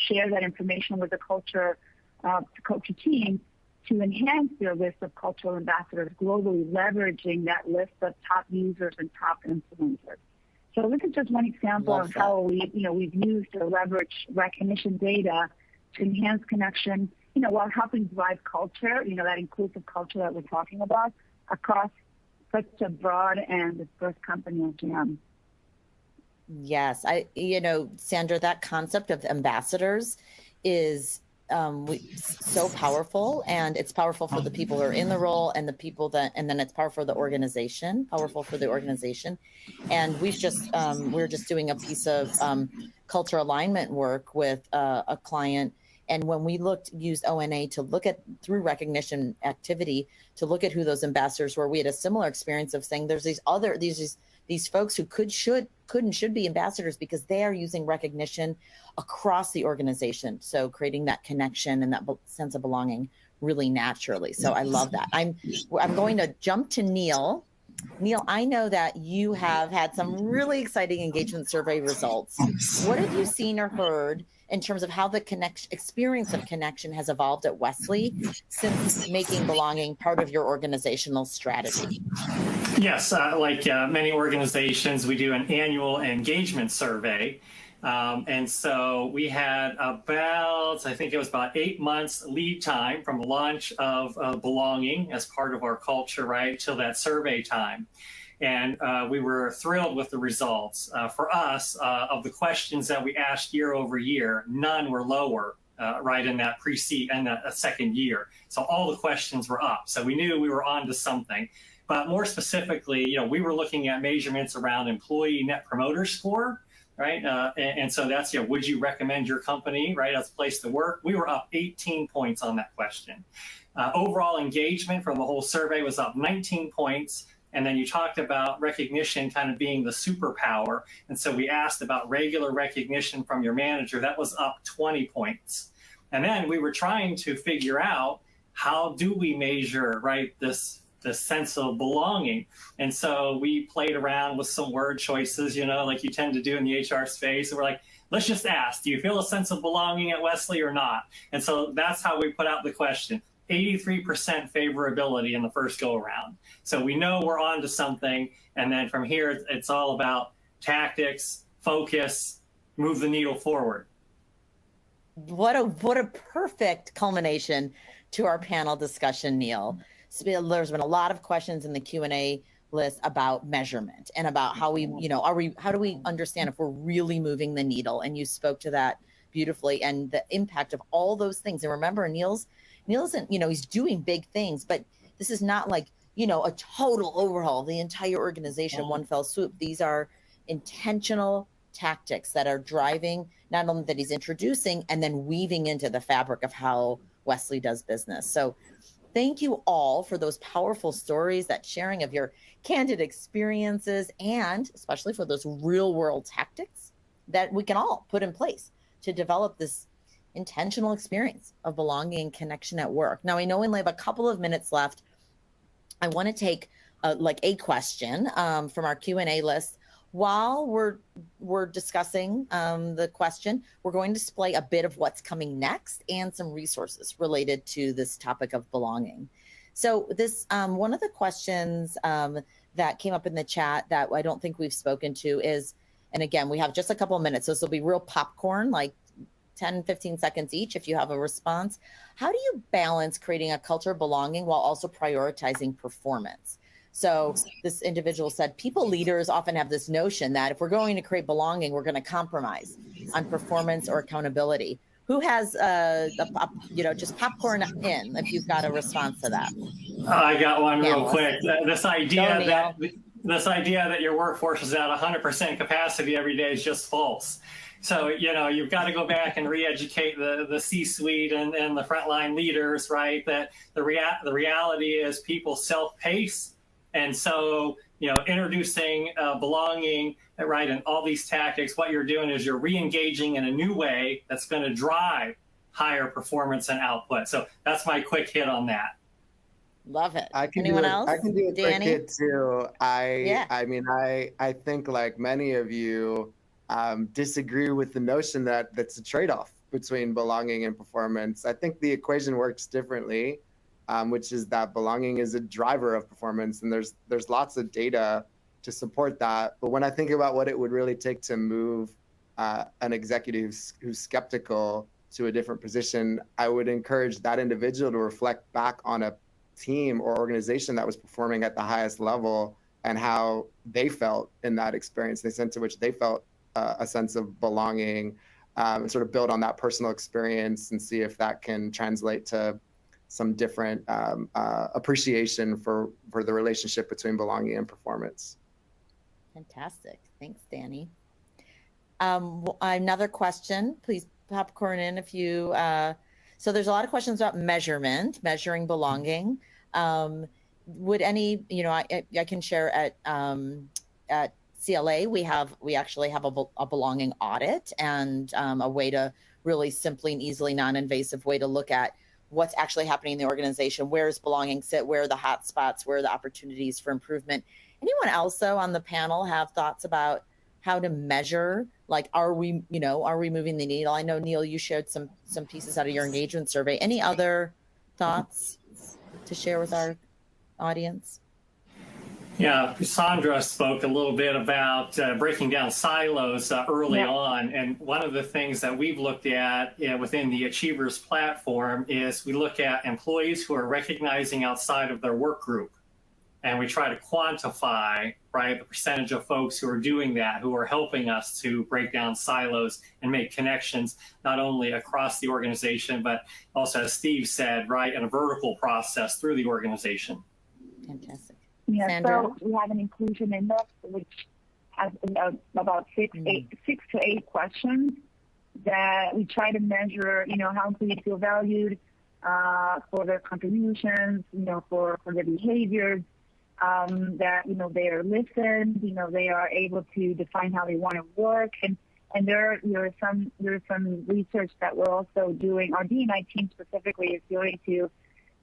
share that information with the culture team to enhance their list of cultural ambassadors globally, leveraging that list of top users and top influencers. So this is just one example of how we've used or leveraged recognition data to enhance connection while helping drive culture, that inclusive culture that we're talking about across such a broad and diverse company as GM. Yes, Sandra, that concept of ambassadors is so powerful, and it's powerful for the people who are in the role and the people and then it's powerful for the organization, And we're just doing a piece of culture alignment work with a client. And when we used ONA to look at, through recognition activity, to look at who those ambassadors were, we had a similar experience of saying there's these folks who could and should be ambassadors because they are using recognition across the organization. So creating that connection and that sense of belonging really naturally. So I love that. I'm going to jump to Neil. Neil, I know that you have had some really exciting engagement survey results. What have you seen or heard in terms of how the experience of connection has evolved at Wesley since making belonging part of your organizational strategy? Yes, like many organizations, we do an annual engagement survey. And so we had I think it was about 8 months lead time from the launch of belonging as part of our culture, right, till that survey time. And we were thrilled with the results. For us, of the questions that we asked year over year, none were lower right in that second year. So all the questions were up. So we knew we were on to something. But more specifically, we were looking at measurements around employee net promoter score, right? And so that's, would you recommend your company, right, as a place to work? We were up 18 points on that question. Overall engagement from the whole survey was up 19 points. And then you talked about recognition kind of being the superpower. And so we asked about regular recognition from your manager. That was up 20 points. And then we were trying to figure out, how do we measure, right, this sense of belonging? And so we played around with some word choices, like you tend to do in the HR space. And we're like, let's just ask, do you feel a sense of belonging at Wesley or not? And so that's how we put out the question. 83% favorability in the first go around. So we know we're on to something. And then from here, it's all about tactics, focus, move the needle forward. What a perfect culmination to our panel discussion, Neil. So there's been a lot of questions in the Q&A list about measurement and about how how do we understand if we're really moving the needle? And you spoke to that beautifully, and the impact of all those things. And remember, Neil isn't, he's doing big things, but this is not like, a total overhaul of the entire organization in one fell swoop. These are intentional tactics that are driving, not only that he's introducing and then weaving into the fabric of how Wesley does business. So thank you all for those powerful stories, that sharing of your candid experiences, and especially for those real world tactics that we can all put in place to develop this intentional experience of belonging and connection at work. Now, I know we only have a couple of minutes left. I want to take a question from our Q&A list. While we're discussing the question, we're going to display a bit of what's coming next and some resources related to this topic of belonging. So this one of the questions that came up in the chat that I don't think we've spoken to is, and again, we have just a couple of minutes, so this will be real popcorn, like 10, 15 seconds each if you have a response. How do you balance creating a culture of belonging while also prioritizing performance? So this individual said, people leaders often have this notion that if we're going to create belonging, we're going to compromise on performance or accountability. Who has, just popcorn in if you've got a response to that? I got one real quick. This idea that your workforce is at 100% capacity every day is just false. So, you've got to go back and re-educate the C-suite and the frontline leaders, right? That the reality is people self-pace. And so, introducing belonging, right, and all these tactics, what you're doing is you're re-engaging in a new way that's going to drive higher performance and output. So that's my quick hit on that. Love it. Anyone else? I can do a Danny? quick hit too. I think like many of you disagree with the notion that that's a trade-off between belonging and performance. I think the equation works differently. Which is that belonging is a driver of performance, and there's lots of data to support that. But when I think about what it would really take to move an executive who's skeptical to a different position, I would encourage that individual to reflect back on a team or organization that was performing at the highest level and how they felt in that experience, the sense in which they felt a sense of belonging, and sort of build on that personal experience and see if that can translate to some different appreciation for the relationship between belonging and performance. Fantastic. Thanks, Danny. Another question, please popcorn in if you, so there's a lot of questions about measuring belonging. Would any, I can share at CLA, we actually have a belonging audit and a way to really simply and easily non-invasive way to look at what's actually happening in the organization. Where is belonging sit? Where are the hot spots? Where are the opportunities for improvement? Anyone else though on the panel have thoughts about how to measure? Like, are we moving the needle? I know, Neil, you shared some pieces out of your engagement survey. Any other thoughts to share with our audience? Yeah, Sandra spoke a little bit about breaking down silos early on. And one of the things that we've looked at within the Achievers platform is we look at employees who are recognizing outside of their work group. And we try to quantify, right, the percentage of folks who are doing that, who are helping us to break down silos and make connections, not only across the organization, but also, as Steve said, right, in a vertical process through the organization. Fantastic. Yeah, Sandra? so we have an inclusion index which has about six to eight questions that we try to measure, how employees feel valued for their contributions, for their behaviors, that, they are listened, they are able to define how they want to work. And there's some research that we're also doing, our D&I team specifically is doing to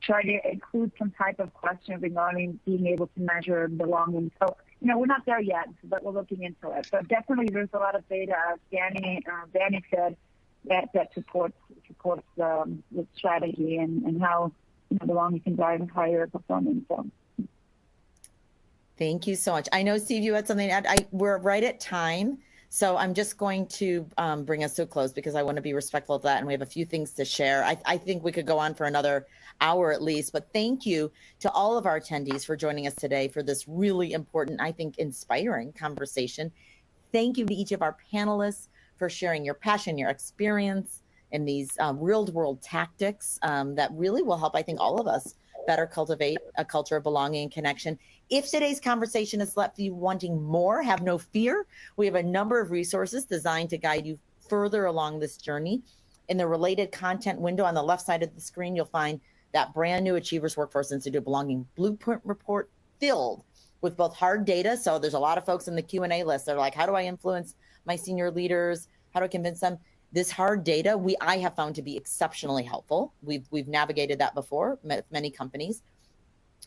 try to include some type of question regarding being able to measure belonging. So, we're not there yet, but we're looking into it. But definitely there's a lot of data, as Danny said, that supports the strategy and how belonging can drive higher performance. So. Thank you so much. I know, Steve, you had something to add. We're right at time, so I'm just going to bring us to a close because I want to be respectful of that, and we have a few things to share. I think we could go on for another hour at least, but thank you to all of our attendees for joining us today for this really important, I think, inspiring conversation. Thank you to each of our panelists for sharing your passion, your experience, and these real-world tactics that really will help, I think, all of us better cultivate a culture of belonging and connection. If today's conversation has left you wanting more, have no fear. We have a number of resources designed to guide you further along this journey. In the related content window on the left side of the screen, you'll find that brand new Achievers Workforce Institute Belonging Blueprint Report filled with both hard data. So there's a lot of folks in the Q&A list. They're like, how do I influence my senior leaders? How do I convince them? This hard data, I have found to be exceptionally helpful. We've navigated that before with many companies.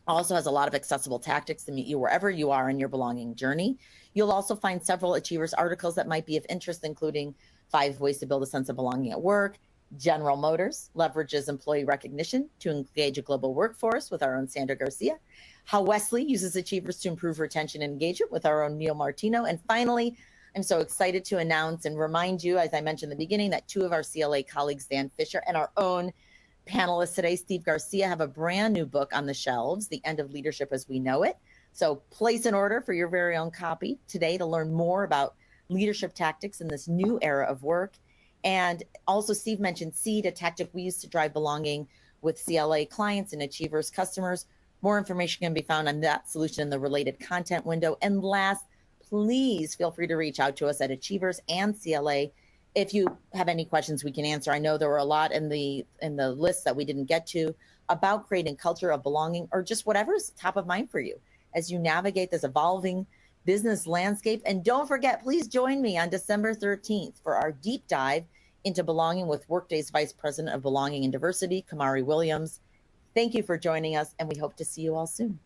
Also has a lot of accessible tactics to meet you wherever you are in your belonging journey. You'll also find several Achievers articles that might be of interest, including 5 ways to build a sense of belonging at work. General Motors leverages employee recognition to engage a global workforce with our own Sandra Garcia. How Wesley uses Achievers to improve retention and engagement with our own Neil Martino. And finally, I'm so excited to announce and remind you, as I mentioned in the beginning, that 2 of our CLA colleagues, Dan Fisher and our own panelist today, Steve Garcia, have a brand new book on the shelves, The End of Leadership as We Know It. So place an order for your very own copy today to learn more about leadership tactics in this new era of work. And also, Steve mentioned Seed, a tactic we use to drive belonging with CLA clients and Achievers customers. More information can be found on that solution in the related content window. And last, please feel free to reach out to us at Achievers and CLA if you have any questions we can answer. I know there were a lot in the list that we didn't get to about creating culture of belonging, or just whatever's top of mind for you as you navigate this evolving business landscape. And don't forget, please join me on December 13th for our deep dive into belonging with Workday's Vice President of Belonging and Diversity, Kamari Williams. Thank you for joining us, and we hope to see you all soon.